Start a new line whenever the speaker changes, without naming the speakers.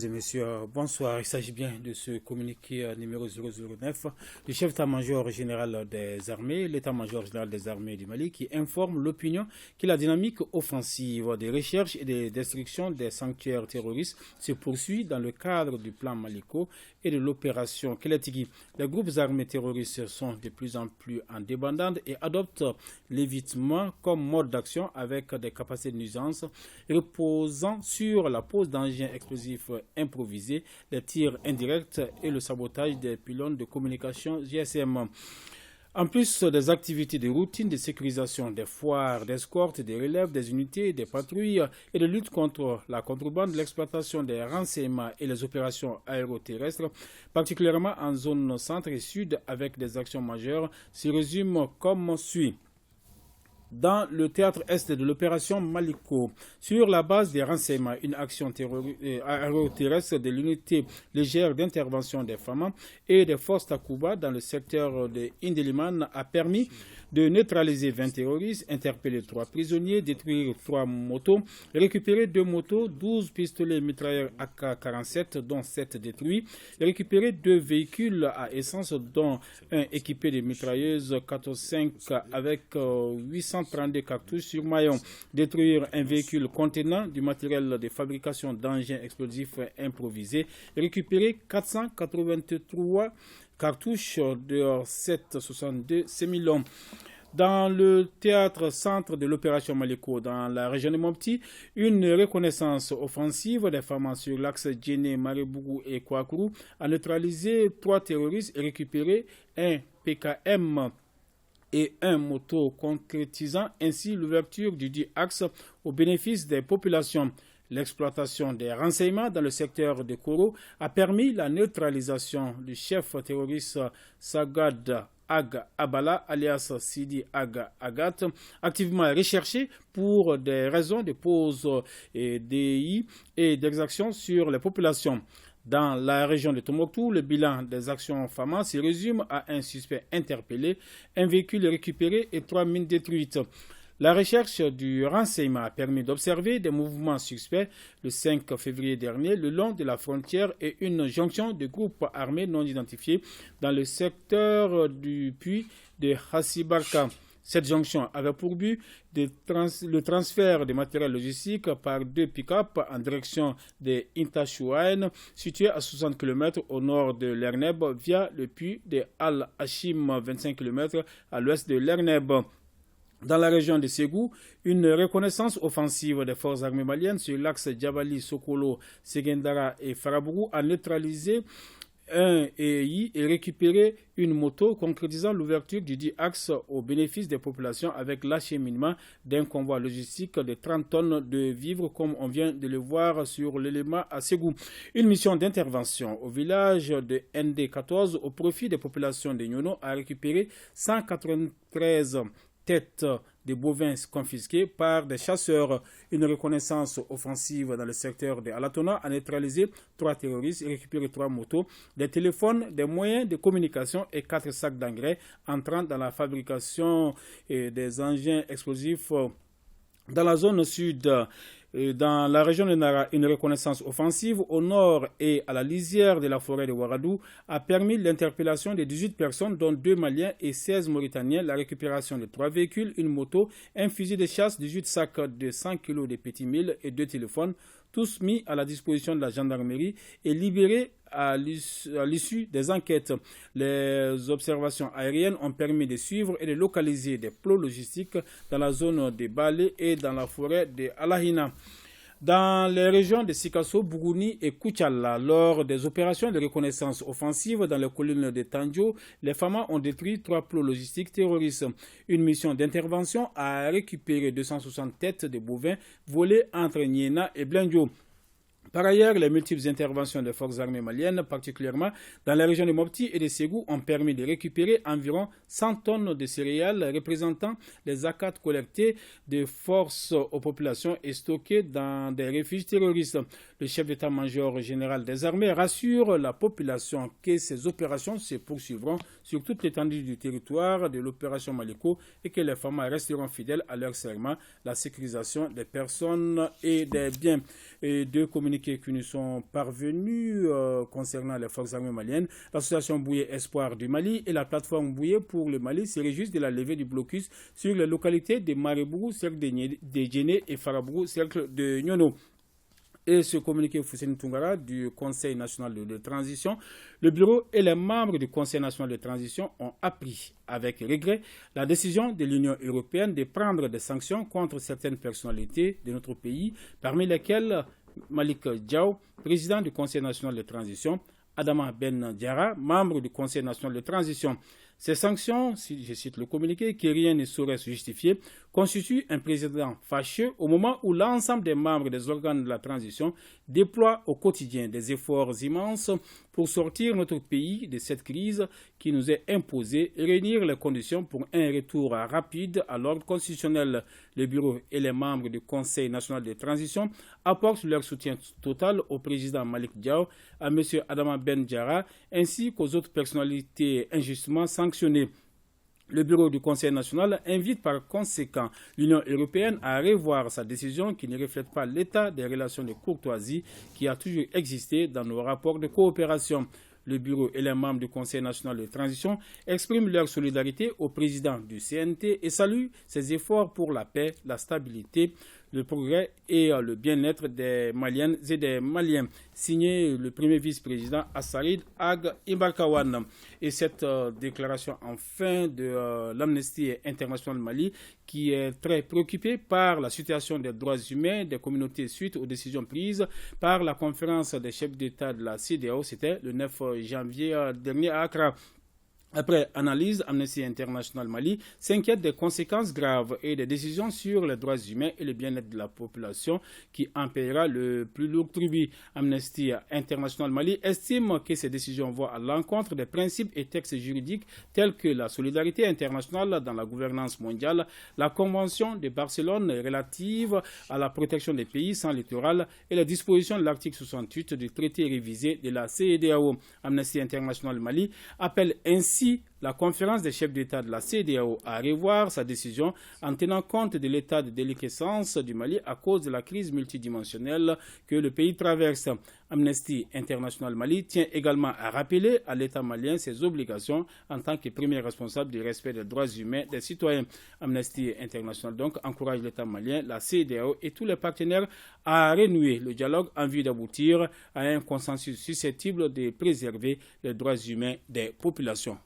Mesdames et messieurs, bonsoir. Il s'agit bien de ce communiqué numéro 009 du chef d'état-major général des armées, l'état-major général des armées du Mali, qui informe l'opinion que la dynamique offensive des recherches et des destructions des sanctuaires terroristes se poursuit dans le cadre du plan Maliko et de l'opération Keletigi. Les groupes armés terroristes sont de plus en plus en débandade et adoptent l'évitement comme mode d'action avec des capacités de nuisance reposant sur la pose d'engins explosifs improvisés, les tirs indirects et le sabotage des pylônes de communication GSM. En plus des activités de routine de sécurisation des foires, d'escorte, des relèves, des unités, des patrouilles et de lutte contre la contrebande, l'exploitation des renseignements et les opérations aéroterrestres, particulièrement en zone centre et sud avec des actions majeures, se résument comme suit. Dans le théâtre est de l'opération Maliko, sur la base des renseignements, une action aéroterrestre de l'unité légère d'intervention des FAMA et des forces Takuba dans le secteur de Indeliman a permis de neutraliser 20 terroristes, interpeller 3 prisonniers, détruire 3 motos, récupérer 2 motos, 12 pistolets mitrailleurs AK-47 dont 7 détruits, récupérer 2 véhicules à essence dont un équipé de mitrailleuses 14-5 avec 832 cartouches sur maillon, détruire un véhicule contenant du matériel de fabrication d'engins explosifs improvisés, récupérer 483 cartouches de 762 sémilons. Dans le théâtre centre de l'opération Maliko, dans la région de Mopti, une reconnaissance offensive des femmes sur l'axe Djéné, Marebougou et Kouakourou a neutralisé 3 terroristes et récupéré un PKM et un moto, concrétisant ainsi l'ouverture du dit axe au bénéfice des populations. L'exploitation des renseignements dans le secteur de Koro a permis la neutralisation du chef terroriste Sagad Ag Abala, alias Sidi Ag Agat, activement recherché pour des raisons de pose DI et d'exaction sur les populations. Dans la région de Tombouctou, le bilan des actions FAMA se résume à un suspect interpellé, un véhicule récupéré et 3 mines détruites. La recherche du renseignement a permis d'observer des mouvements suspects le 5 février dernier le long de la frontière et une jonction de groupes armés non identifiés dans le secteur du puits de Hassibarka. Cette jonction avait pour but le transfert de matériel logistique par 2 pick-up en direction de Intachouaïn, situé à 60 km au nord de l'Erneb, via le puits de Al-Hachim, 25 km à l'ouest de l'Erneb. Dans la région de Ségou, une reconnaissance offensive des forces armées maliennes sur l'axe Djabali, Sokolo, Ségendara et Farabougou a neutralisé un EI et récupéré une moto, concrétisant l'ouverture du dit axe au bénéfice des populations avec l'acheminement d'un convoi logistique de 30 tonnes de vivres, comme on vient de le voir sur l'élément à Ségou. Une mission d'intervention au village de ND14 au profit des populations de Nyono a récupéré 193 têtes de bovins confisqués par des chasseurs. Une reconnaissance offensive dans le secteur de Alatona a neutralisé 3 terroristes et récupéré 3 motos, des téléphones, des moyens de communication et 4 sacs d'engrais entrant dans la fabrication des engins explosifs. Dans la zone sud, dans la région de Nara, une reconnaissance offensive au nord et à la lisière de la forêt de Ouagadou a permis l'interpellation de 18 personnes, dont 2 Maliens et 16 Mauritaniens, la récupération de 3 véhicules, une moto, un fusil de chasse, 18 sacs de 100 kg de petits milles et 2 téléphones, tous mis à la disposition de la gendarmerie et libérés à l'issue des enquêtes. Les observations aériennes ont permis de suivre et de localiser des plots logistiques dans la zone de Balé et dans la forêt de Alahina. Dans les régions de Sikasso, Bougouni et Kouchala, lors des opérations de reconnaissance offensive dans les collines de Tandjo, les FAMA ont détruit 3 plots logistiques terroristes. Une mission d'intervention a récupéré 260 têtes de bovins volées entre Niena et Blendjo. Par ailleurs, les multiples interventions des forces armées maliennes, particulièrement dans la région de Mopti et de Ségou, ont permis de récupérer environ 100 tonnes de céréales représentant les ACAT collectés de forces aux populations et stockés dans des refuges terroristes. Le chef d'état-major général des armées rassure la population que ces opérations se poursuivront sur toute l'étendue du territoire de l'opération Maliko et que les femmes resteront fidèles à leur serment, la sécurisation des personnes et des biens. Et deux communiqués qui nous sont parvenus concernant les forces armées maliennes. L'association Bouye Espoir du Mali et la plateforme Bouye pour le Mali se réjouissent de la levée du blocus sur les localités de Marebourg, cercle de Djéné et Farabourg, cercle de Nyono. Et ce communiqué Fousseni Toungara du Conseil national de transition, le bureau et les membres du Conseil national de transition ont appris avec regret la décision de l'Union européenne de prendre des sanctions contre certaines personnalités de notre pays, parmi lesquelles Malik Diaw, président du Conseil national de transition, Adama Ben Diarra, membre du Conseil national de transition. Ces sanctions, si je cite le communiqué, que rien ne saurait se justifier, constituent un précédent fâcheux au moment où l'ensemble des membres des organes de la transition déploient au quotidien des efforts immenses pour sortir notre pays de cette crise qui nous est imposée et réunir les conditions pour un retour rapide à l'ordre constitutionnel. Le bureau et les membres du Conseil national de transition apportent leur soutien total au président Malik Diaw, à M. Adama Ben Diarra, ainsi qu'aux autres personnalités injustement sanctionnées. Le bureau du Conseil national invite par conséquent l'Union européenne à revoir sa décision qui ne reflète pas l'état des relations de courtoisie qui a toujours existé dans nos rapports de coopération. Le bureau et les membres du Conseil national de transition expriment leur solidarité au président du CNT et saluent ses efforts pour la paix, la stabilité, le progrès et le bien-être des Maliennes et des Maliens. Signé le premier vice-président Assarid Ag Ibarkawan. Et cette déclaration enfin de l'Amnesty International Mali, qui est très préoccupée par la situation des droits humains des communautés suite aux décisions prises par la conférence des chefs d'État de la CEDEAO, c'était le 9 janvier dernier à Accra. Après analyse, Amnesty International Mali s'inquiète des conséquences graves et des décisions sur les droits humains et le bien-être de la population qui en paiera le plus lourd tribut. Amnesty International Mali estime que ces décisions vont à l'encontre des principes et textes juridiques tels que la solidarité internationale dans la gouvernance mondiale, la Convention de Barcelone relative à la protection des pays sans littoral et les dispositions de l'article 68 du traité révisé de la CEDEAO. Amnesty International Mali appelle ainsi la conférence des chefs d'État de la CEDEAO à revoir sa décision en tenant compte de l'état de déliquescence du Mali à cause de la crise multidimensionnelle que le pays traverse. Amnesty International Mali tient également à rappeler à l'État malien ses obligations en tant que premier responsable du respect des droits humains des citoyens. Amnesty International donc encourage l'État malien, la CEDEAO et tous les partenaires à renouer le dialogue en vue d'aboutir à un consensus susceptible de préserver les droits humains des populations.